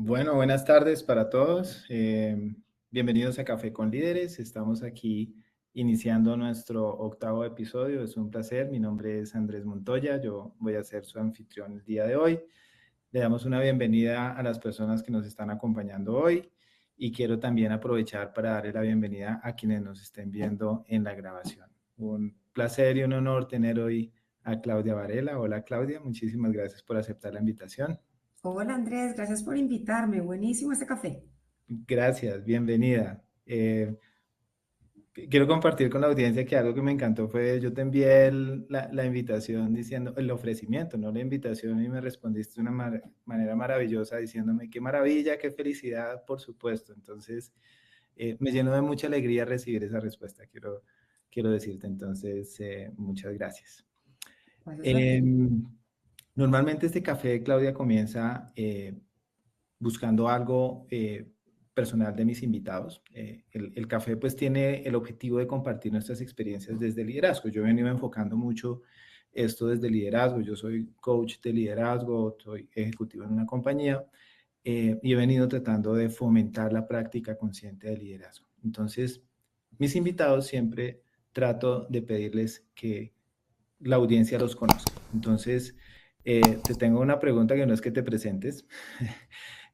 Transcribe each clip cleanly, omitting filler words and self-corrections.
Bueno, buenas tardes para todos. Bienvenidos a Café con Líderes. Estamos aquí iniciando nuestro octavo episodio. Es un placer. Mi nombre es Andrés Montoya. Yo voy a ser su anfitrión el día de hoy. Le damos una bienvenida a las personas que nos están acompañando hoy y quiero también aprovechar para darle la bienvenida a quienes nos estén viendo en la grabación. Un placer y un honor tener hoy a Claudia Varela. Hola Claudia, muchísimas gracias por aceptar la invitación. Hola Andrés, gracias por invitarme. Buenísimo este café. Gracias, bienvenida. Quiero compartir con la audiencia que algo que me encantó fue, yo te envié la invitación diciendo, el ofrecimiento, no la invitación, y me respondiste de una manera maravillosa diciéndome, qué maravilla, qué felicidad, por supuesto. Entonces, me llenó de mucha alegría recibir esa respuesta, quiero decirte. Entonces, muchas gracias. Gracias a ti. Em, Normalmente este café, Claudia, comienza buscando algo personal de mis invitados. El café pues tiene el objetivo de compartir nuestras experiencias desde el liderazgo. Yo he venido enfocando mucho esto desde el liderazgo. Yo soy coach de liderazgo, soy ejecutivo en una compañía y he venido tratando de fomentar la práctica consciente del liderazgo. Entonces, mis invitados siempre trato de pedirles que la audiencia los conozca. Entonces, te tengo una pregunta que no es que te presentes.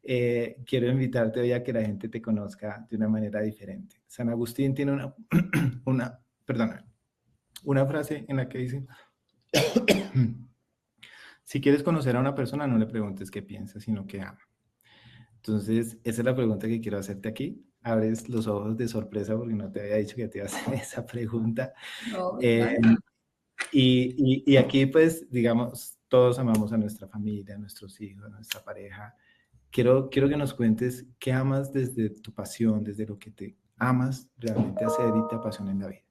Quiero invitarte hoy a que la gente te conozca de una manera diferente. San Agustín tiene perdona, una frase en la que dice, si quieres conocer a una persona, no le preguntes qué piensa, sino qué ama. Entonces, esa es la pregunta que quiero hacerte aquí. Abres los ojos de sorpresa porque no te había dicho que te iba a hacer esa pregunta. No, Eh, dale. y aquí, pues, digamos, todos amamos a nuestra familia, a nuestros hijos, a nuestra pareja. Quiero que nos cuentes qué amas desde tu pasión, desde lo que te amas realmente hacer y te apasiona en la vida.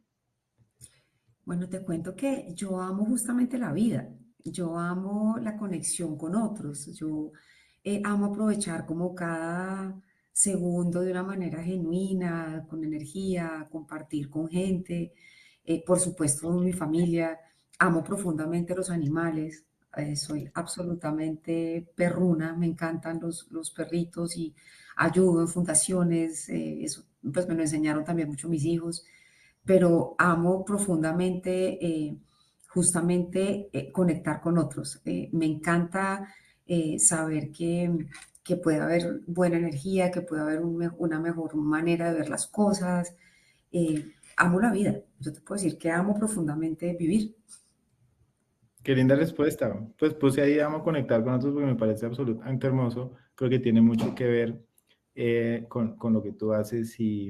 Bueno, te cuento que yo amo justamente la vida. Yo amo la conexión con otros. Yo amo aprovechar como cada segundo de una manera genuina, con energía, compartir con gente. Por supuesto, mi familia. Amo profundamente los animales. Soy absolutamente perruna. Me encantan los perritos y ayudo en fundaciones. Eso pues me lo enseñaron también mucho mis hijos, pero amo profundamente justamente conectar con otros. Me encanta saber que puede haber buena energía, que puede haber una mejor manera de ver las cosas. Amo la vida. Yo te puedo decir que amo profundamente vivir. Qué linda respuesta. Pues puse ahí, amo conectar con otros porque me parece absolutamente hermoso. Creo que tiene mucho que ver con lo que tú haces y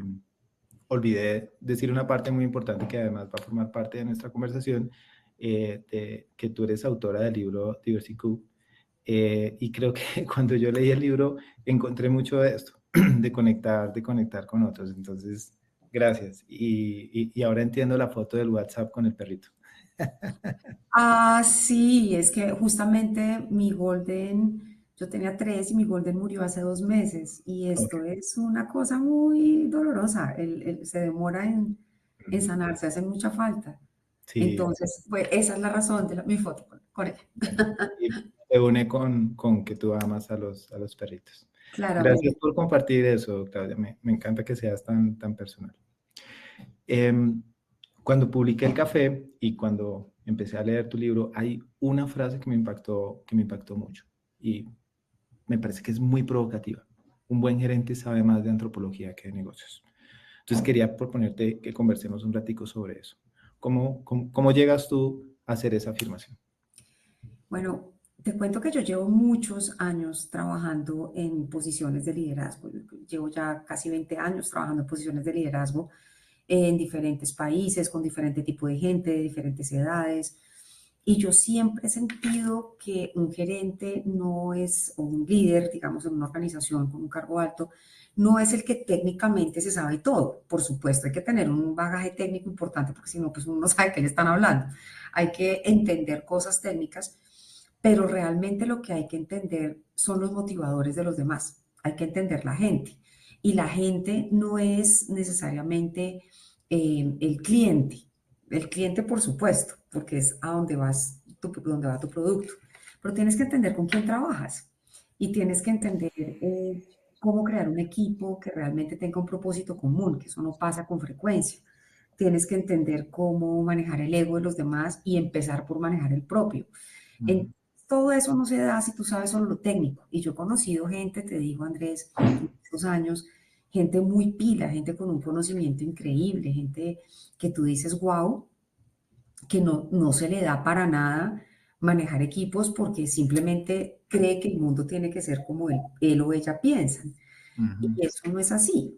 olvidé decir una parte muy importante que además va a formar parte de nuestra conversación, que tú eres autora del libro Diversity. Y creo que cuando yo leí el libro encontré mucho de esto, de conectar con otros. Entonces, gracias. Y ahora entiendo la foto del WhatsApp con el perrito. Ah, sí, es que justamente mi Golden, yo tenía tres y mi Golden murió hace 2 meses y Ok. esto es una cosa muy dolorosa. Se demora en sanarse, hace mucha falta. Sí, Entonces, pues esa es la razón de mi foto con ella. y se une con que tú amas a los perritos. Gracias Claramente. por compartir eso, Claudia. Me encanta que seas tan personal. Em, Cuando publiqué El Café y cuando empecé a leer tu libro, hay una frase que me impactó mucho y me parece que es muy provocativa. Un buen gerente sabe más de antropología que de negocios. Entonces quería proponerte que conversemos un ratico sobre eso. ¿Cómo llegas tú a hacer esa afirmación? Bueno, te cuento que yo llevo muchos años trabajando en posiciones de liderazgo. Llevo ya casi 20 años trabajando en posiciones de liderazgo en diferentes países, con diferente tipo de gente, de diferentes edades. Y yo siempre he sentido que un gerente no es, o un líder, digamos, en una organización con un cargo alto, no es el que técnicamente se sabe todo. Por supuesto, hay que tener un bagaje técnico importante porque si no, pues uno no sabe de qué le están hablando. Hay que entender cosas técnicas, pero realmente lo que hay que entender son los motivadores de los demás. Hay que entender la gente. Y la gente no es necesariamente el cliente. El cliente, por supuesto, porque es a donde vas, donde va tu producto. Pero tienes que entender con quién trabajas. y tienes que entender cómo crear un equipo que realmente tenga un propósito común, que eso no pasa con frecuencia. Tienes que entender cómo manejar el ego de los demás y empezar por manejar el propio. En, Ujú, todo eso no se da si tú sabes solo lo técnico. Y yo he conocido gente, te digo, Andrés, en estos años, gente muy pila, gente con un conocimiento increíble, gente que tú dices, wow, que no se le da para nada manejar equipos porque simplemente cree que el mundo tiene que ser como él o ella piensan. Y ujú, eso no es así.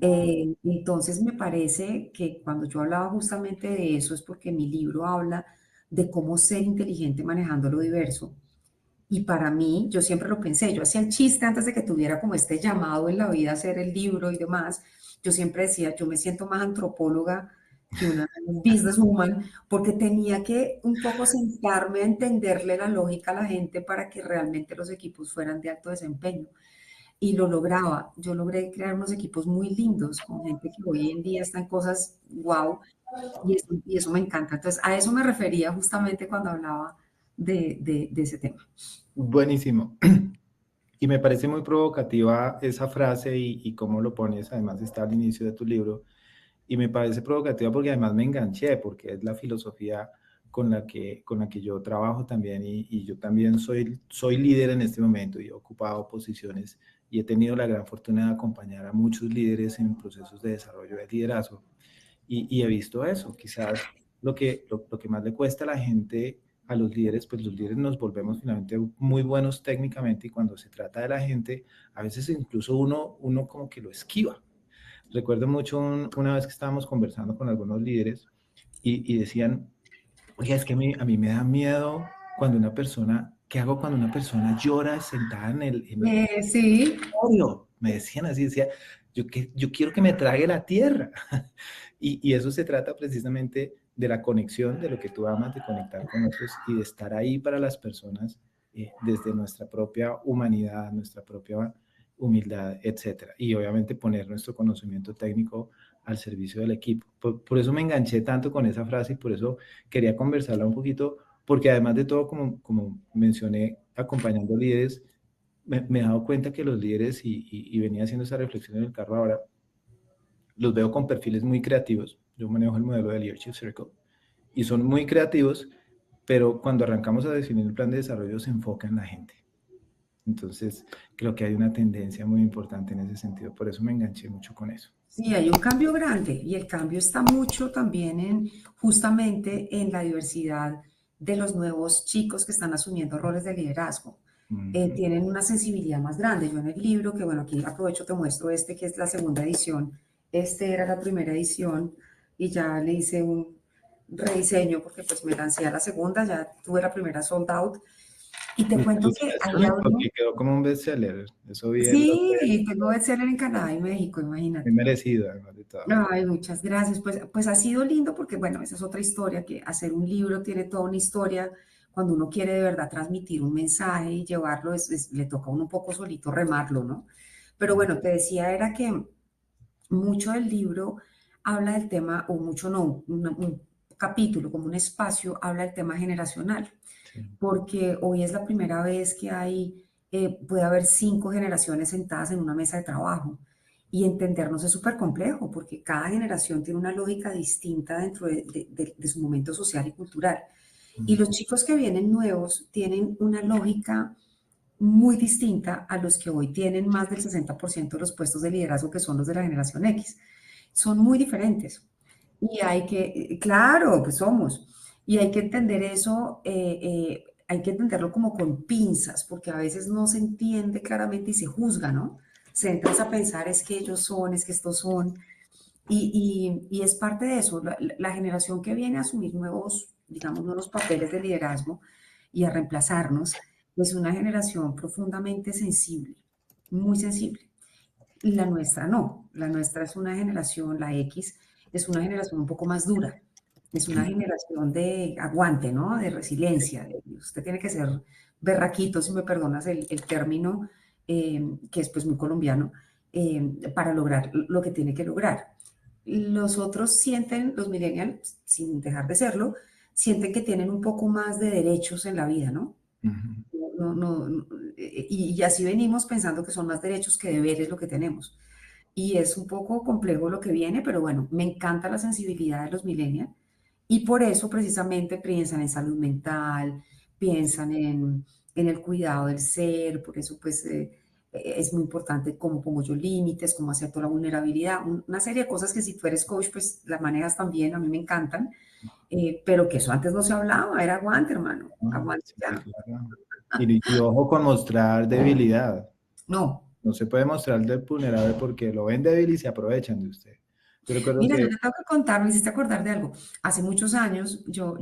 Entonces me parece que cuando yo hablaba justamente de eso es porque mi libro habla de cómo ser inteligente manejando lo diverso. Y para mí, yo siempre lo pensé, yo hacía el chiste antes de que tuviera como este llamado en la vida a hacer el libro y demás. Yo siempre decía, yo me siento más antropóloga que una businesswoman, porque tenía que un poco sentarme a entenderle la lógica a la gente para que realmente los equipos fueran de alto desempeño. Y lo lograba. Yo logré crear unos equipos muy lindos con gente que hoy en día está en cosas wow, y eso me encanta. Entonces, a eso me refería justamente cuando hablaba de ese tema. buenísimo. Y me parece muy provocativa esa frase y cómo lo pones, además está al inicio de tu libro, y me parece provocativa porque además me enganché, porque es la filosofía con la que yo trabajo también y yo también soy líder en este momento y he ocupado posiciones y he tenido la gran fortuna de acompañar a muchos líderes en procesos de desarrollo de liderazgo y he visto eso, quizás lo que más le cuesta a la gente, a los líderes, pues los líderes nos volvemos finalmente muy buenos técnicamente y cuando se trata de la gente, a veces incluso uno como que lo esquiva. Recuerdo mucho una vez que estábamos conversando con algunos líderes y decían, oye, es que a mí me da miedo cuando una persona, ¿qué hago cuando una persona llora sentada en el Sí, escritorio? Me decían así, decía, yo quiero que me trague la tierra. Y eso se trata precisamente de la conexión, de lo que tú amas, de conectar con otros y de estar ahí para las personas desde nuestra propia humanidad, nuestra propia humildad, etcétera. Y obviamente poner nuestro conocimiento técnico al servicio del equipo. Por eso me enganché tanto con esa frase y por eso quería conversarla un poquito, porque además de todo, como mencioné, acompañando líderes, me he dado cuenta que los líderes, y venía haciendo esa reflexión en el carro ahora, los veo con perfiles muy creativos. Yo manejo el modelo de Leadership Circle y son muy creativos, pero cuando arrancamos a definir el plan de desarrollo se enfoca en la gente. Entonces, creo que hay una tendencia muy importante en ese sentido. Por eso me enganché mucho con eso. sí, hay un cambio grande y el cambio está mucho también en justamente en la diversidad de los nuevos chicos que están asumiendo roles de liderazgo. Ujú. Tienen una sensibilidad más grande. Yo en el libro, que bueno, aquí aprovecho, te muestro este que es la segunda edición. Este era la primera edición y ya le hice un rediseño porque pues me lancé a la segunda, ya tuve la primera sold out. Y te cuento que ahí Felicitaciones, hablo. porque quedó como un bestseller. Eso vi el otro día. Sí, tengo bestseller en Canadá y México, Muy imagínate. merecido, además de todo. Ay, muchas gracias. Pues ha sido lindo porque, bueno, esa es otra historia, que hacer un libro tiene toda una historia. Cuando uno quiere de verdad transmitir un mensaje y llevarlo, le toca a uno un poco solito remarlo, ¿no? Pero bueno, te decía, era que mucho del libro habla del tema, o mucho no, un capítulo, como un espacio, habla del tema generacional, Sí. porque hoy es la primera vez que puede haber 5 generaciones sentadas en una mesa de trabajo. Y entendernos es súper complejo, porque cada generación tiene una lógica distinta dentro de su momento social y cultural. Y Mm. los chicos que vienen nuevos tienen una lógica muy distinta a los que hoy tienen más del 60% de los puestos de liderazgo, que son los de la generación X. Son muy diferentes. Y hay que, claro, que somos. Y hay que entender eso, hay que entenderlo como con pinzas, porque a veces no se entiende claramente y se juzga, ¿no? Se entras a pensar es que ellos son, es que estos son, y es parte de eso. La generación que viene a asumir nuevos, digamos, nuevos papeles de liderazgo y a reemplazarnos, es una generación profundamente sensible, muy sensible. Y la nuestra no, la nuestra es una generación, la X, es una generación un poco más dura, es una generación de aguante, ¿no? De resiliencia. Usted tiene que ser berraquito, si me perdonas el término, que es pues muy colombiano, para lograr lo que tiene que lograr. Los otros sienten, los millennials, sin dejar de serlo, sienten que tienen un poco más de derechos en la vida, ¿no? Ujú. Y así venimos pensando que son más derechos que deberes lo que tenemos. Y es un poco complejo lo que viene, pero bueno, me encanta la sensibilidad de los millennials y por eso precisamente piensan en salud mental, piensan en el cuidado del ser, por eso pues es muy importante cómo pongo yo límites, cómo acepto la vulnerabilidad, una serie de cosas que si tú eres coach pues las manejas también, a mí me encantan, pero que eso antes no se hablaba, era aguante hermano, Ah, aguante sí, ya. claro. Y ojo con mostrar debilidad. No, No se puede mostrar de vulnerable porque lo ven débil y se aprovechan de usted. Yo recuerdo mira, yo que, te tengo que contar, me hiciste acordar de algo. Hace muchos años yo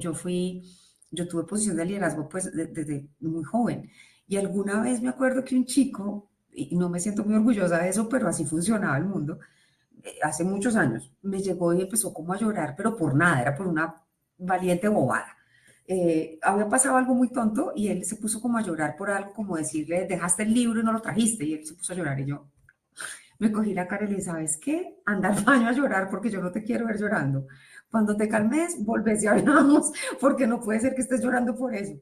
tuve posición de liderazgo pues desde muy joven. Y alguna vez me acuerdo que un chico, y no me siento muy orgullosa de eso, pero así funcionaba el mundo, hace muchos años, me llegó y empezó como a llorar, pero por nada, era por una valiente bobada. Había pasado algo muy tonto y él se puso como a llorar por algo, como decirle, dejaste el libro y no lo trajiste, y él se puso a llorar y yo, me cogí la cara y le dije, ¿sabes qué? Anda al baño a llorar porque yo no te quiero ver llorando. Cuando te calmes, volvés y hablamos, porque no puede ser que estés llorando por eso.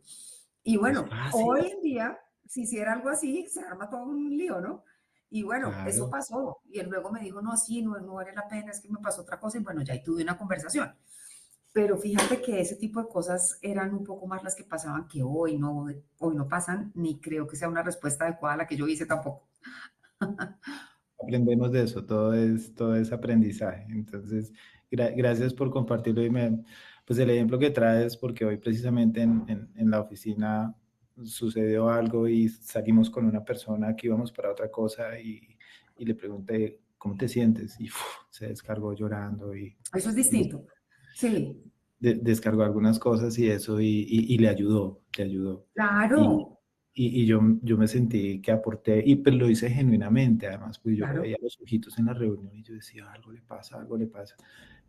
Y es bueno, fácil, hoy en día, si hiciera algo así, se arma todo un lío, ¿no? Y bueno, eso claro. pasó. Y él luego me dijo, no, sí, no, no vale la pena, es que me pasó otra cosa. Y bueno, ya ahí tuve una conversación. Pero fíjate que ese tipo de cosas eran un poco más las que pasaban que hoy no pasan, ni creo que sea una respuesta adecuada a la que yo hice tampoco. Aprendemos de eso, todo es aprendizaje. Entonces, gracias por compartirlo y pues el ejemplo que traes, porque hoy precisamente en la oficina sucedió algo y salimos con una persona que íbamos para otra cosa y le pregunté, ¿cómo te sientes? Y se descargó llorando y Eso es distinto. Sí, descargó algunas cosas y eso y le ayudó, le ayudó. Y, claro, yo me sentí que aporté, y pues lo hice genuinamente, además, pues yo le claro. veía los ojitos en la reunión y yo decía, algo le pasa, algo le pasa.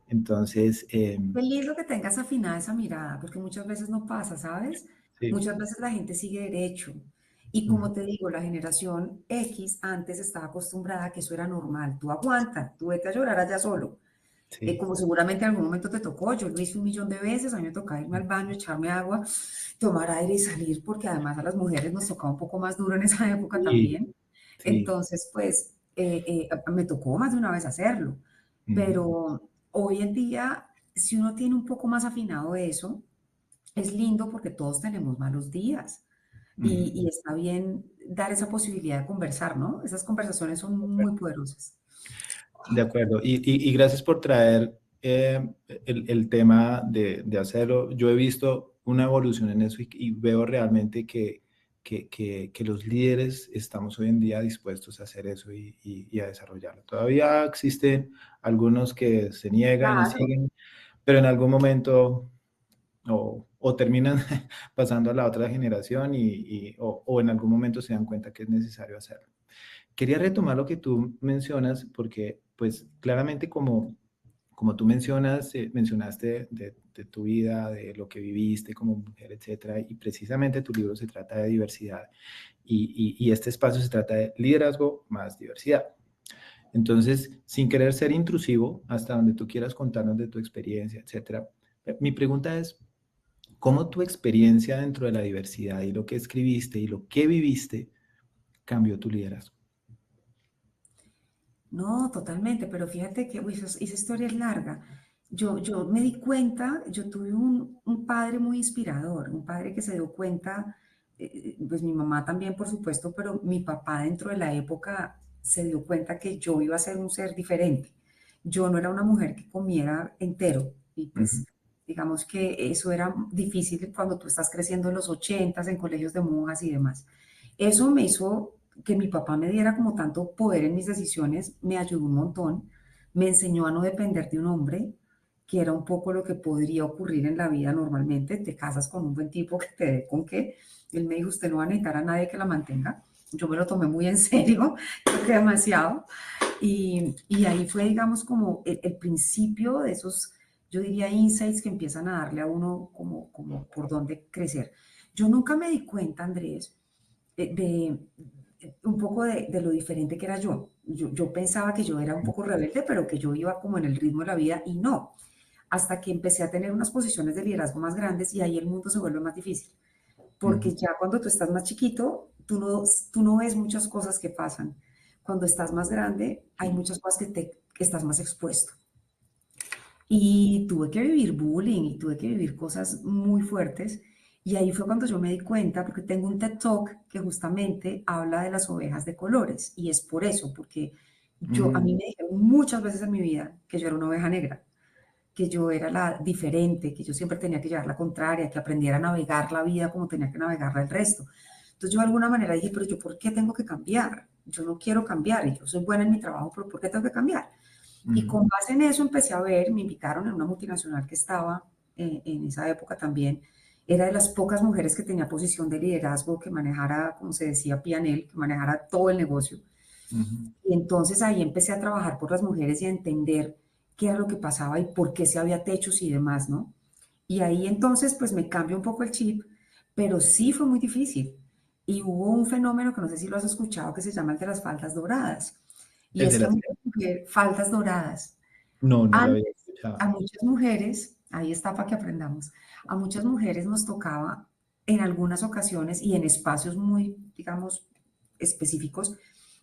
Entonces, Qué lindo que tengas afinada esa mirada, porque muchas veces no pasa, ¿sabes? sí, Muchas veces la gente sigue derecho. Y ujú, como te digo, la generación X antes estaba acostumbrada a que eso era normal. Tú aguanta, tú vete a llorar allá solo. sí, Como seguramente en algún momento te tocó, yo lo hice un millón de veces, a mí me tocaba irme al baño, echarme agua, tomar aire y salir, porque además a las mujeres nos tocaba un poco más duro en esa época sí, también. sí, Entonces, pues, me tocó más de una vez hacerlo. ujú, Pero hoy en día, si uno tiene un poco más afinado eso, es lindo porque todos tenemos malos días. ujú. Y está bien dar esa posibilidad de conversar, ¿no? Esas conversaciones son muy poderosas. De acuerdo. Y gracias por traer el tema de hacerlo. Yo he visto una evolución en eso y veo realmente que los líderes estamos hoy en día dispuestos a hacer eso y a desarrollarlo. Todavía existen algunos que se niegan y Claro, siguen, pero en algún momento o terminan pasando a la otra generación o en algún momento se dan cuenta que es necesario hacerlo. Quería retomar lo que tú mencionas porque, pues, claramente como tú mencionas, mencionaste de tu vida, de lo que viviste como mujer, etcétera, y precisamente tu libro se trata de diversidad y este espacio se trata de liderazgo más diversidad. Entonces, sin querer ser intrusivo, hasta donde tú quieras contarnos de tu experiencia, etcétera, mi pregunta es, ¿cómo tu experiencia dentro de la diversidad y lo que escribiste y lo que viviste cambió tu liderazgo? no, totalmente, pero fíjate que uy, esa historia es larga. Yo me di cuenta, yo tuve un padre muy inspirador, un padre que se dio cuenta, pues mi mamá también, por supuesto, pero mi papá dentro de la época se dio cuenta que yo iba a ser un ser diferente. Yo no era una mujer que comiera entero y Ujú, pues digamos que eso era difícil cuando tú estás creciendo en los ochentas en colegios de monjas y demás. Eso me hizo que mi papá me diera como tanto poder en mis decisiones, me ayudó un montón, me enseñó a no depender de un hombre, que era un poco lo que podría ocurrir en la vida normalmente, te casas con un buen tipo que te dé con qué, él me dijo, usted no va a necesitar a nadie que la mantenga, yo me lo tomé muy en serio, creo que demasiado, y ahí fue, digamos, como el principio de esos, yo diría, insights que empiezan a darle a uno como por dónde crecer. Yo nunca me di cuenta, Andrés, un poco de lo diferente que era yo. Yo pensaba que yo era un poco rebelde, pero que yo iba como en el ritmo de la vida y no, hasta que empecé a tener unas posiciones de liderazgo más grandes y ahí el mundo se vuelve más difícil. Ujú, porque ya cuando tú estás más chiquito, tú no ves muchas cosas que pasan. Cuando estás más grande, hay muchas cosas que estás más expuesto. Y tuve que vivir bullying y tuve que vivir cosas muy fuertes. Y ahí fue cuando yo me di cuenta, porque tengo un TED Talk que justamente habla de las ovejas de colores. Y es por eso, porque a mí mm, me dijeron muchas veces en mi vida que yo era una oveja negra, que yo era la diferente, que yo siempre tenía que llevar la contraria, que aprendiera a navegar la vida como tenía que navegarla el resto. Entonces yo de alguna manera dije, pero yo, ¿por qué tengo que cambiar? Yo no quiero cambiar y yo soy buena en mi trabajo, pero ¿por qué tengo que cambiar? Y ujú, con base en eso empecé a ver, me invitaron en una multinacional que estaba en esa época también. Era de las pocas mujeres que tenía posición de liderazgo, que manejara, como se decía, P&L, que manejara todo el negocio. ujú. Y entonces ahí empecé a trabajar por las mujeres y a entender qué era lo que pasaba y por qué se había techos y demás, ¿no? Y ahí entonces pues me cambió un poco el chip, pero sí fue muy difícil. Y hubo un fenómeno que no sé si lo has escuchado que se llama el de las faldas doradas. Y ¿El es de que a las muchas mujeres, faldas doradas, No, no lo había antes a escuchado. muchas mujeres, ahí está para que aprendamos, a muchas mujeres nos tocaba en algunas ocasiones y en espacios muy, digamos, específicos,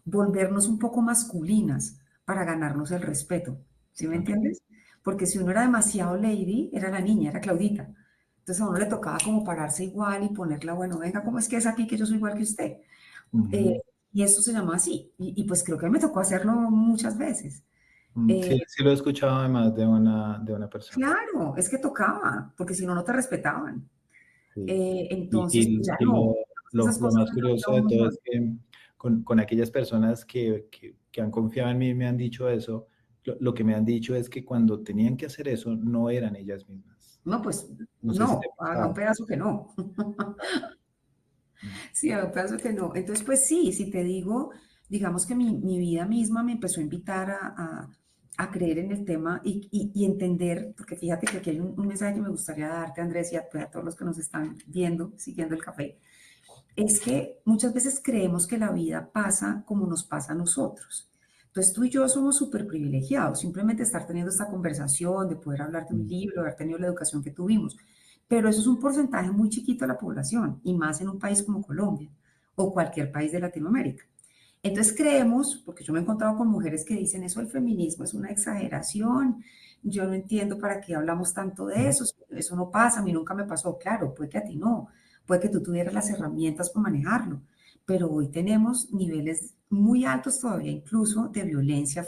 volvernos un poco masculinas para ganarnos el respeto. ¿Sí me Claro. entiendes? Porque si uno era demasiado lady, era la niña, era Claudita. Entonces a uno le tocaba como pararse igual y ponerla, bueno, venga, ¿cómo es que es aquí que yo soy igual que usted? Eh, Ujú. y esto se llama así. Y pues creo que me tocó hacerlo muchas veces. Sí, Eh, sí lo he escuchado además de una persona. claro, es que tocaba, porque si no, no te respetaban. Sí. Y, Entonces, pues ya lo, no, esas lo cosas más han curioso cambiado de un todo montón. es que con aquellas personas que han confiado en mí y me han dicho eso, lo que me han dicho es que cuando tenían que hacer eso no eran ellas mismas. No, pues No sé si te no, ha haga un pasado. pedazo que no. Mm, Sí, haga un pedazo que no. Entonces, pues sí, si te digo, digamos que mi vida misma me empezó a invitar a creer en el tema y entender, porque fíjate que aquí hay un mensaje que me gustaría darte, Andrés, y a todos los que nos están viendo, siguiendo el café, es que muchas veces creemos que la vida pasa como nos pasa a nosotros. Entonces tú y yo somos súper privilegiados, simplemente estar teniendo esta conversación, de poder hablar de un mm, libro, de haber tenido la educación que tuvimos. Pero eso es un porcentaje muy chiquito de la población, y más en un país como Colombia o cualquier país de Latinoamérica. Entonces creemos, porque yo me he encontrado con mujeres que dicen eso, el feminismo es una exageración, yo no entiendo para qué hablamos tanto de eso no pasa, a mí nunca me pasó, claro, puede que a ti no, puede que tú tuvieras las herramientas para manejarlo, pero hoy tenemos niveles muy altos todavía, incluso de violencia,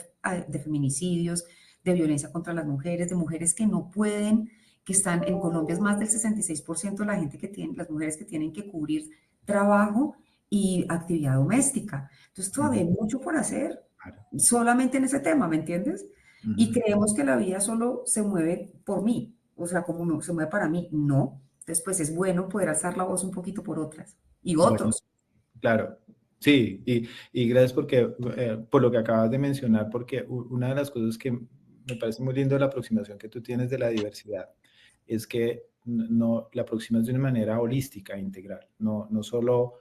de feminicidios, de violencia contra las mujeres, de mujeres que no pueden, que están en Colombia es más del 66% de la gente que tiene, las mujeres que tienen que cubrir trabajo y actividad doméstica. Entonces todavía mm, hay mucho por hacer, claro. solamente en ese tema, ¿me entiendes? Y Ujú. creemos que la vida solo se mueve por mí, o sea, como se mueve para mí. No. Entonces, pues es bueno poder alzar la voz un poquito por otras y Bueno, otros. claro, sí, y gracias porque, por lo que acabas de mencionar, porque una de las cosas que me parece muy lindo de la aproximación que tú tienes de la diversidad es que no, la aproximas de una manera holística, integral, no solo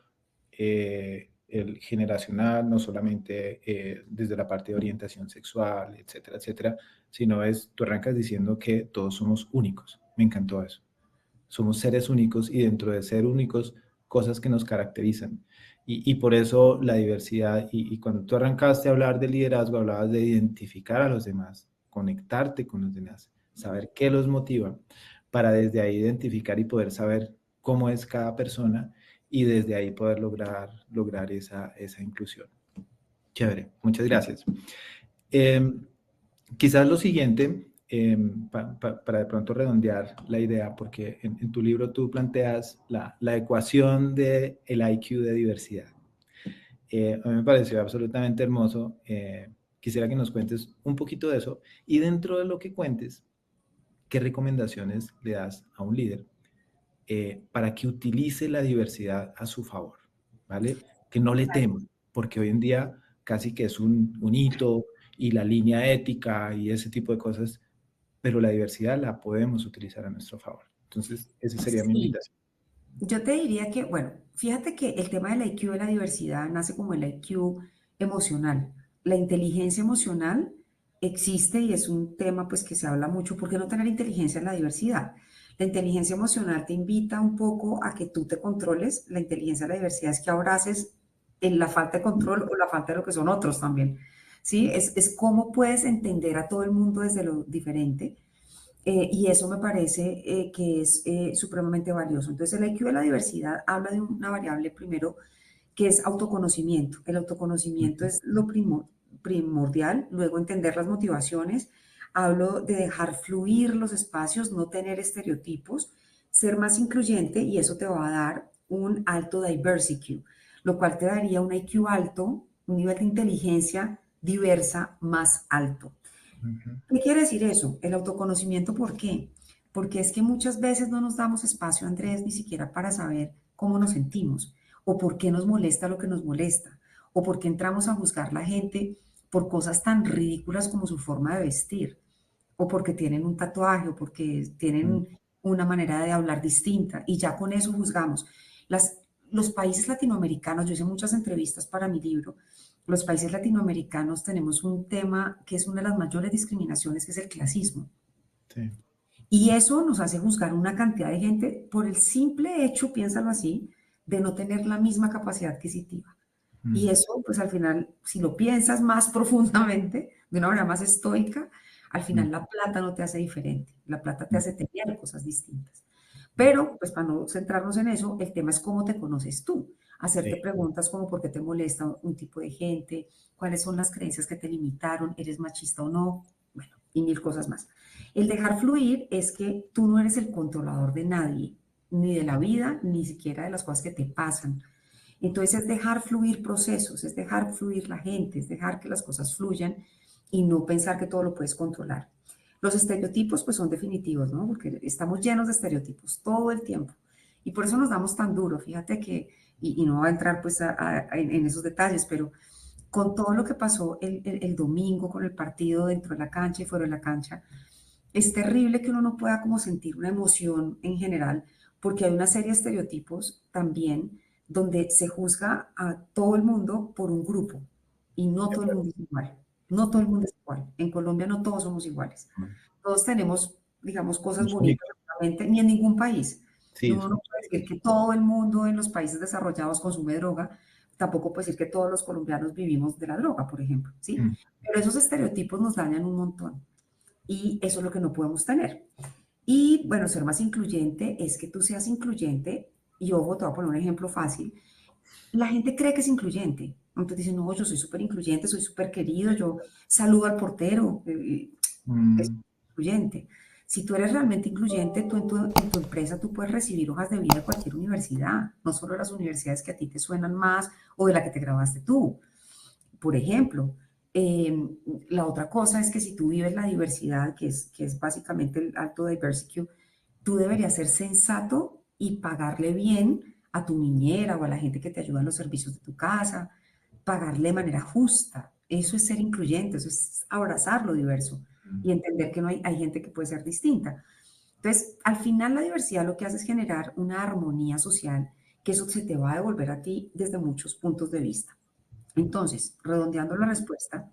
el generacional, no solamente desde la parte de orientación sexual, etcétera, etcétera, sino tú arrancas diciendo que todos somos únicos. Me encantó eso. Somos seres únicos y dentro de ser únicos, cosas que nos caracterizan. Y por eso la diversidad, y cuando tú arrancaste a hablar de liderazgo, hablabas de identificar a los demás, conectarte con los demás, saber qué los motiva, para desde ahí identificar y poder saber cómo es cada persona y desde ahí poder lograr esa inclusión. Chévere, muchas gracias. Eh, Quizás lo siguiente, para de pronto redondear la idea, porque en tu libro tú planteas la ecuación del IQ de diversidad. A mí me pareció absolutamente hermoso. Quisiera que nos cuentes un poquito de eso y dentro de lo que cuentes, ¿qué recomendaciones le das a un líder para que utilice la diversidad a su favor? ¿Vale? Que no le tema, porque hoy en día casi que es un hito y la línea ética y ese tipo de cosas, pero la diversidad la podemos utilizar a nuestro favor. Entonces, esa sería mi Sí, invitación. yo te diría que, bueno, fíjate que el tema del IQ de la diversidad nace como el IQ emocional. La inteligencia emocional existe y es un tema pues que se habla mucho. ¿Por qué no tener inteligencia en la diversidad? La inteligencia emocional te invita un poco a que tú te controles. La inteligencia de la diversidad es que abraces en la falta de control o la falta de lo que son otros también. ¿Sí? Es cómo puedes entender a todo el mundo desde lo diferente. Y eso me parece que es supremamente valioso. Entonces, el IQ de la diversidad habla de una variable primero que es autoconocimiento. El autoconocimiento Ujú. es lo primordial, luego entender las motivaciones. Hablo de dejar fluir los espacios, no tener estereotipos, ser más incluyente y eso te va a dar un alto diversity, lo cual te daría un IQ alto, un nivel de inteligencia diversa más alto. Ujú. ¿Qué quiere decir eso? El autoconocimiento, ¿por qué? Porque es que muchas veces no nos damos espacio, Andrés, ni siquiera para saber cómo nos sentimos o por qué nos molesta lo que nos molesta o por qué entramos a juzgar a la gente por cosas tan ridículas como su forma de vestir o porque tienen un tatuaje o porque Mm. tienen una manera de hablar distinta y ya con eso juzgamos. Las, los países latinoamericanos, yo hice muchas entrevistas para mi libro, los países latinoamericanos tenemos un tema que es una de las mayores discriminaciones, que es el clasismo. Sí. Y eso nos hace juzgar una cantidad de gente por el simple hecho, piénsalo así, de no tener la misma capacidad adquisitiva. Y Mm. eso, pues al final, si lo piensas más profundamente, de una manera más estoica, al Mm. final la plata no te hace diferente, la plata te Mm. hace tener cosas distintas. Pero, pues para no centrarnos en eso, el tema es cómo te conoces tú. Sí. Hacerte preguntas como por qué te molesta un tipo de gente, cuáles son las creencias que te limitaron, eres machista o no, bueno, y mil cosas más. El dejar fluir es que tú no eres el controlador de nadie, ni de la vida, ni siquiera de las cosas que te pasan. Entonces es dejar fluir procesos, es dejar fluir la gente, es dejar que las cosas fluyan y no pensar que todo lo puedes controlar. Los estereotipos pues son definitivos, ¿no? Porque estamos llenos de estereotipos todo el tiempo. Y por eso nos damos tan duro. Fíjate que, y no voy a entrar pues en esos detalles, pero con todo lo que pasó el domingo con el partido dentro de la cancha y fuera de la cancha, es terrible que uno no pueda como sentir una emoción en general, porque hay una serie de estereotipos también donde se juzga a todo el mundo por un grupo y no De todo el acuerdo. mundo es igual. No todo el mundo es igual. En Colombia no todos somos iguales. Mm. Todos tenemos, digamos, cosas Los bonitas, únicos. seguramente, ni en ningún país. Sí, Uno no somos puede decir únicos. que todo el mundo en los países desarrollados consume droga, tampoco puede decir que todos los colombianos vivimos de la droga, por ejemplo, ¿sí? Mm. Pero esos estereotipos nos dañan un montón y eso es lo que no podemos tener. Y bueno, ser más incluyente es que tú seas incluyente, y ojo, te voy a poner un ejemplo fácil. La gente cree que es incluyente. Entonces dicen, no, yo soy súper incluyente, soy súper querido, yo saludo al portero, es Mm. incluyente. Si tú eres realmente incluyente, tú en tu empresa tú puedes recibir hojas de vida de cualquier universidad, no solo las universidades que a ti te suenan más o de la que te grabaste tú. Por ejemplo, eh, la otra cosa es que si tú vives la diversidad, que es básicamente el alto diversity, tú deberías ser sensato y pagarle bien a tu niñera o a la gente que te ayuda en los servicios de tu casa, pagarle de manera justa. Eso es ser incluyente, eso es abrazar lo diverso Mm. y entender que no hay gente que puede ser distinta. Entonces, al final la diversidad lo que hace es generar una armonía social, que eso se te va a devolver a ti desde muchos puntos de vista. Entonces, redondeando la respuesta,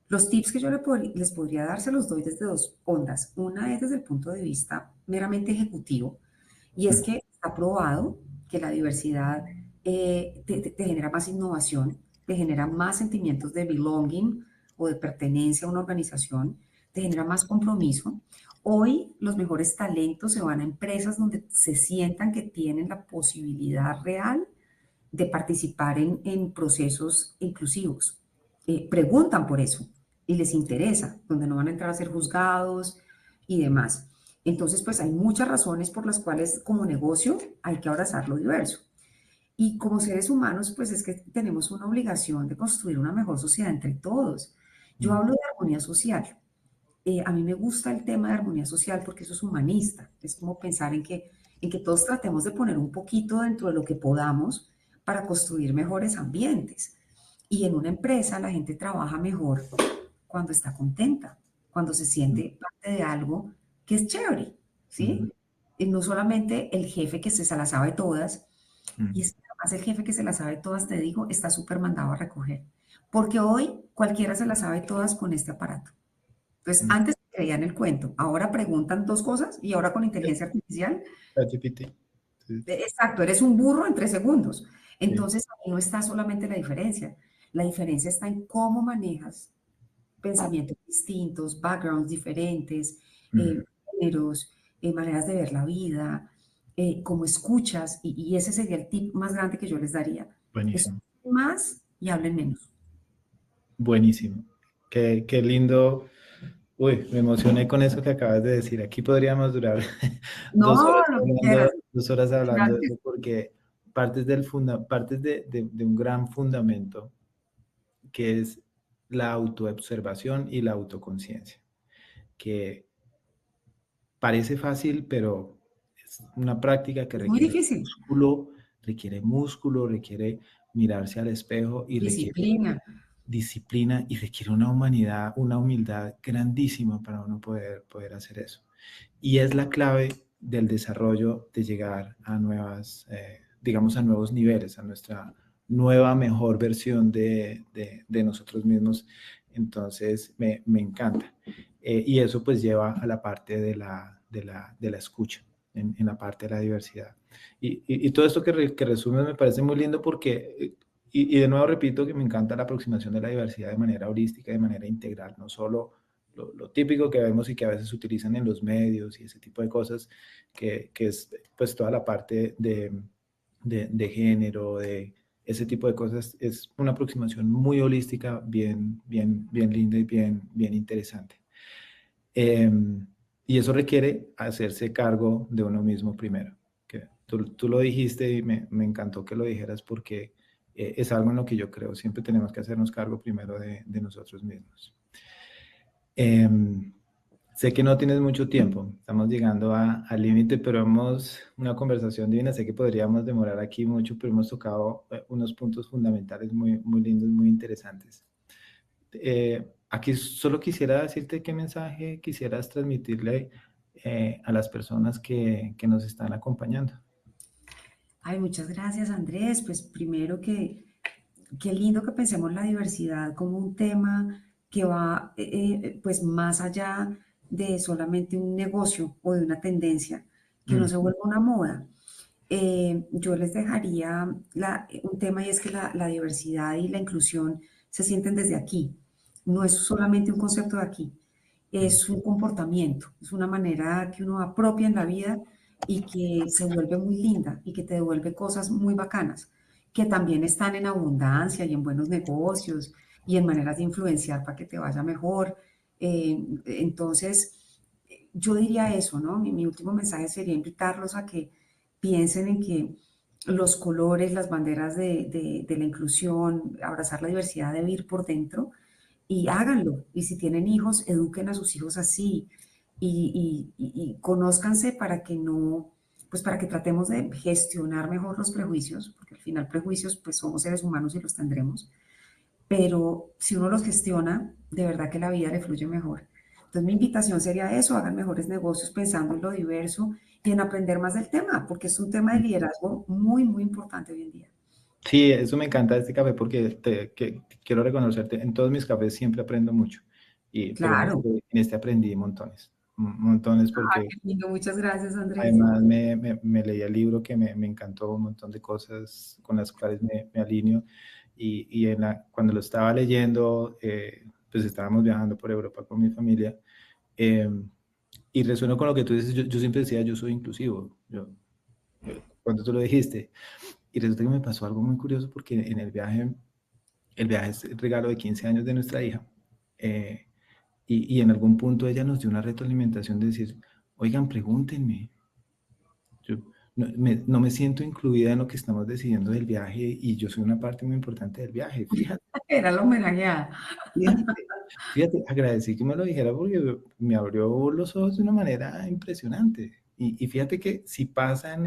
los tips que yo les podría dar se los doy desde dos ondas. Una es desde el punto de vista meramente ejecutivo, y es Mm. que está probado que la diversidad te genera más innovación, te genera más sentimientos de belonging o de pertenencia a una organización, te genera más compromiso. Hoy los mejores talentos se van a empresas donde se sientan que tienen la posibilidad real de participar en procesos inclusivos. Preguntan por eso y les interesa, donde no van a entrar a ser juzgados y demás. Entonces, pues hay muchas razones por las cuales como negocio hay que abrazar lo diverso. Y como seres humanos, pues es que tenemos una obligación de construir una mejor sociedad entre todos. Yo Mm. hablo de armonía social. A mí me gusta el tema de armonía social porque eso es humanista. Es como pensar en que todos tratemos de poner un poquito dentro de lo que podamos para construir mejores ambientes. Y en una empresa la gente trabaja mejor cuando está contenta, cuando se Mm. siente parte de algo que es chévere, Mm. ¿sí? Y no solamente el jefe que se la sabe todas, y Mm. es que además el jefe que se la sabe todas, te digo, está súper mandado a recoger. Porque hoy cualquiera se la sabe todas con este aparato. Entonces, Mm. antes creían el cuento. Ahora preguntan dos cosas y ahora con inteligencia artificial, ChatGPT. Sí, exacto, eres un burro en 3 segundos. sí. Entonces, ahí no está solamente la diferencia. La diferencia está en cómo manejas pensamientos distintos, backgrounds diferentes, Mm, géneros, maneras de ver la vida, cómo escuchas, y ese sería el tip más grande que yo les daría. buenísimo. Escuchen más y hablen menos. Buenísimo. Qué lindo. Uy, me emocioné con eso que acabas de decir. Aquí podríamos durar No, lo que quieras. 2 horas hablando de Gracias. eso porque partes de un gran fundamento que es la autoobservación y la autoconciencia, que parece fácil, pero es una práctica que Es muy difícil. requiere músculo, requiere mirarse al espejo y requiere Disciplina. disciplina y requiere una humanidad, una humildad grandísima para uno poder hacer eso. Y es la clave del desarrollo de llegar a digamos, a nuevos niveles, a nuestra nueva, mejor versión de nosotros mismos. Entonces, me encanta. Y eso pues lleva a la parte de la escucha, en la parte de la diversidad. Y todo esto que resumes me parece muy lindo porque y de nuevo repito que me encanta la aproximación de la diversidad de manera holística, de manera integral, no solo lo típico que vemos y que a veces se utilizan en los medios y ese tipo de cosas, que es pues toda la parte de género, de ese tipo de cosas, es una aproximación muy holística, bien linda y bien interesante. Eh, y eso requiere hacerse cargo de uno mismo primero. Que tú lo dijiste y me encantó que lo dijeras porque es algo en lo que yo creo. Siempre tenemos que hacernos cargo primero de nosotros mismos. Eh, Sé que no tienes mucho tiempo, estamos llegando al límite, pero hemos una conversación divina. Sé que podríamos demorar aquí mucho, pero hemos tocado unos puntos fundamentales muy lindos, muy interesantes. Aquí solo quisiera decirte qué mensaje quisieras transmitirle a las personas que nos están acompañando. Ay, muchas gracias, Andrés. Pues primero que qué lindo que pensemos la diversidad como un tema que va pues más allá de solamente un negocio o de una tendencia, que no Mm, se vuelva una moda. Yo les dejaría un tema y es que la diversidad y la inclusión se sienten desde aquí. No es solamente un concepto de aquí, mm. es un comportamiento, es una manera que uno apropia en la vida y que se vuelve muy linda y que te devuelve cosas muy bacanas, que también están en abundancia y en buenos negocios y en maneras de influenciar para que te vaya mejor. Entonces, yo diría eso, ¿no? Mi último mensaje sería invitarlos a que piensen en que los colores, las banderas de la inclusión, abrazar la diversidad debe ir por dentro y háganlo. Y si tienen hijos, eduquen a sus hijos así y conózcanse para que no, pues para que tratemos de gestionar mejor los prejuicios, porque al final prejuicios, pues somos seres humanos y los tendremos, pero si uno los gestiona, de verdad que la vida le fluye mejor. Entonces mi invitación sería eso, hagan mejores negocios pensando en lo diverso y en aprender más del tema, porque es un tema de liderazgo muy importante hoy en día. Sí, eso me encanta de este café porque quiero reconocerte, en todos mis cafés siempre aprendo mucho, pero Claro. en este aprendí montones, montones Ay, porque qué lindo. Muchas gracias, Andrés. además me leí el libro que me encantó, un montón de cosas con las cuales me alineo y cuando lo estaba leyendo, pues estábamos viajando por Europa con mi familia eh, y resueno con lo que tú dices, yo siempre decía, yo soy inclusivo, cuando tú lo dijiste, y resulta que me pasó algo muy curioso porque en el viaje es el regalo de 15 años de nuestra hija, eh, y en algún punto ella nos dio una retroalimentación de decir, oigan, pregúntenme, yo no me siento incluida en lo que estamos decidiendo del viaje y yo soy una parte muy importante del viaje, fíjate. Era la homenajeada. Fíjate, fíjate, agradecí que me lo dijera porque me abrió los ojos de una manera impresionante. Y fíjate que si pasa en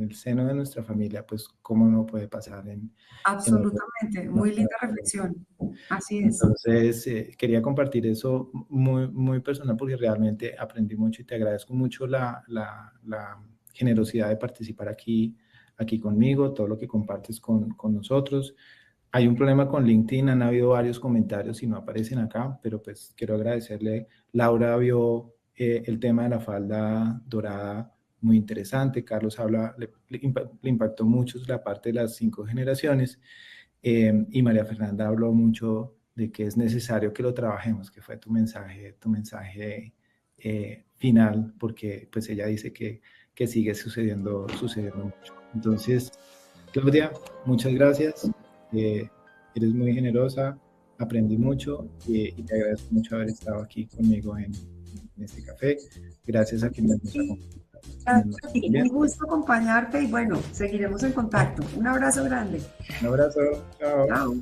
el seno de nuestra familia, pues cómo no puede pasar Absolutamente. en Muy otro- linda reflexión. Así es. Entonces, quería compartir eso muy personal porque realmente aprendí mucho y te agradezco mucho la generosidad de participar aquí conmigo, todo lo que compartes con nosotros. Hay un problema con LinkedIn, han habido varios comentarios y no aparecen acá, pero pues quiero agradecerle. Laura vio el tema de la falda dorada muy interesante. Carlos le impactó mucho la parte de las 5 generaciones. Y María Fernanda habló mucho de que es necesario que lo trabajemos, que fue tu mensaje final, porque pues ella dice que sigue sucediendo mucho. Entonces, Claudia, muchas gracias. Eres muy generosa, aprendí mucho y te agradezco mucho haber estado aquí conmigo en este café. Gracias a quienes nos Sí, acompañaron gracias a ti. Un también. gusto acompañarte y bueno, seguiremos en contacto. Un abrazo grande. Un abrazo, chao. Chao.